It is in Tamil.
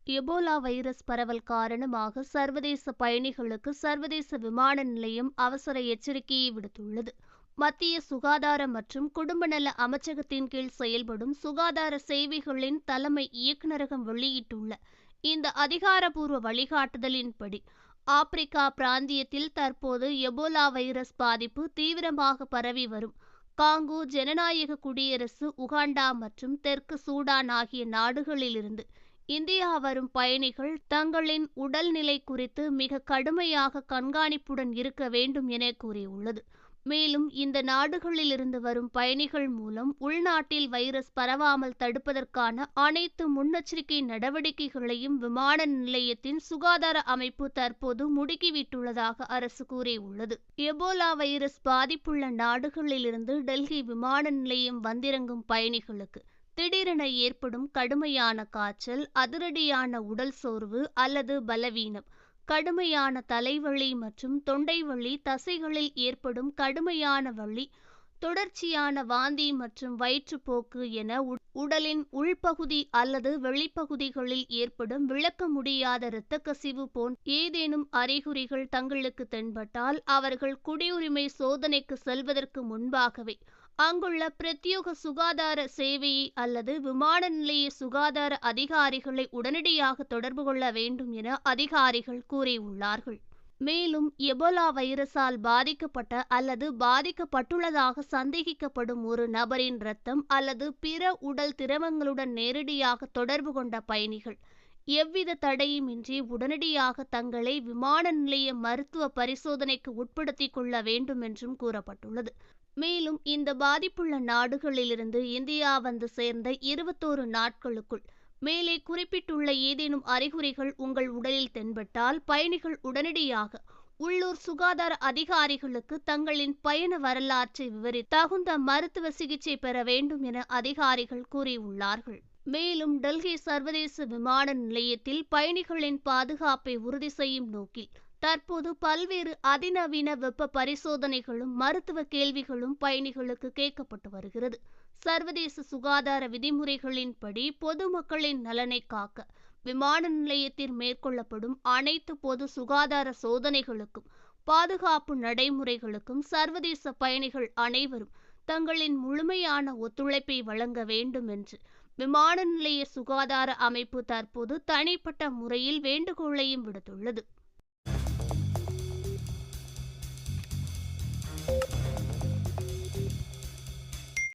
எபோலா வைரஸ் பரவல் காரணமாக சர்வதேச பயணிகளுக்கு சர்வதேச விமான நிலையம் அவசர எச்சரிக்கையை விடுத்துள்ளது. மத்திய சுகாதார மற்றும் குடும்ப நல அமைச்சகத்தின் கீழ் செயல்படும் சுகாதார சேவைகளின் தலைமை இயக்குநரகம் வெளியிட்டுள்ள இந்த அதிகாரப்பூர்வ வழிகாட்டுதலின்படி ஆப்பிரிக்கா பிராந்தியத்தில் தற்போது எபோலா வைரஸ் பாதிப்பு தீவிரமாக பரவி வரும் காங்கோ ஜனநாயக குடியரசு, உகாண்டா மற்றும் தெற்கு சூடான் ஆகிய நாடுகளிலிருந்து இந்தியா வரும் பயணிகள் தங்களின் உடல்நிலை குறித்து மிக கடுமையாக கண்காணிப்புடன் இருக்க வேண்டும் என கூறியுள்ளது. மேலும் இந்த நாடுகளிலிருந்து வரும் பயணிகள் மூலம் உள்நாட்டில் வைரஸ் பரவாமல் தடுப்பதற்கான அனைத்து முன்னெச்சரிக்கை நடவடிக்கைகளையும் விமான நிலையத்தின் சுகாதார அமைப்பு தற்போது முடுக்கிவிட்டுள்ளதாக அரசு கூறியுள்ளது. எபோலா வைரஸ் பாதிப்புள்ள நாடுகளிலிருந்து டெல்லி விமான நிலையம் வந்திறங்கும் பயணிகளுக்கு திடீரென ஏற்படும் கடுமையான காய்ச்சல், அதிரடியான உடல் சோர்வு அல்லது பலவீனம், கடுமையான தலைவலி மற்றும் தொண்டை வலி, தசைகளில் ஏற்படும் கடுமையான வலி, தொடர்ச்சியான வாந்தி மற்றும் வயிற்றுப்போக்கு என உடலின் உள்பகுதி அல்லது வெளிப்பகுதிகளில் ஏற்படும் விளக்க முடியாத இரத்த கசிவு போன்ற ஏதேனும் அறிகுறிகள் தங்களுக்கு தென்பட்டால் அவர்கள் குடியுரிமை சோதனைக்கு செல்வதற்கு முன்பாகவே அங்குள்ள பிரத்யேக சுகாதார சேவையை அல்லது விமான நிலைய சுகாதார அதிகாரிகளை உடனடியாக தொடர்பு கொள்ள வேண்டும் என அதிகாரிகள் கூறியுள்ளார்கள். மேலும் எபோலா வைரஸால் பாதிக்கப்பட்ட அல்லது பாதிக்கப்பட்டுள்ளதாக சந்தேகிக்கப்படும் ஒரு நபரின் இரத்தம் அல்லது பிற உடல் திரவங்களுடன் நேரடியாக தொடர்பு கொண்ட பயணிகள் எவ்வித தடையுமின்றி உடனடியாக தங்களை விமான நிலைய மருத்துவ பரிசோதனைக்கு உட்படுத்திக் கொள்ள வேண்டும் என்றும் கூறப்பட்டுள்ளது. மேலும் இந்த பாதிப்புள்ள நாடுகளிலிருந்து இந்தியா வந்து சேர்ந்த 21 நாட்களுக்குள் மேலே குறிப்பிட்டுள்ள ஏதேனும் அறிகுறிகள் உங்கள் உடலில் தென்பட்டால் பயணிகள் உடனடியாக உள்ளூர் சுகாதார அதிகாரிகளுக்கு தங்களின் பயண வரலாற்றை விவரித்து தகுந்த மருத்துவ சிகிச்சை பெற வேண்டும் என அதிகாரிகள் கூறியுள்ளார்கள். மேலும் டெல்லி சர்வதேச விமான நிலையத்தில் பயணிகளின் பாதுகாப்பை உறுதி செய்யும் நோக்கில் தற்போது பல்வேறு அதிநவீன வெப்ப பரிசோதனைகளும் மருத்துவ கேள்விகளும் பயணிகளுக்கு கேட்கப்பட்டு வருகிறது. சர்வதேச சுகாதார விதிமுறைகளின்படி பொதுமக்களின் நலனை காக்க விமான நிலையத்தில் மேற்கொள்ளப்படும் அனைத்து பொது சுகாதார சோதனைகளுக்கும் பாதுகாப்பு நடைமுறைகளுக்கும் சர்வதேச பயணிகள் அனைவரும் தங்களின் முழுமையான ஒத்துழைப்பை வழங்க வேண்டும் என்று விமான நிலைய சுகாதார அமைப்பு தற்போது தனிப்பட்ட முறையில் வேண்டுகோளையும் விடுத்துள்ளது.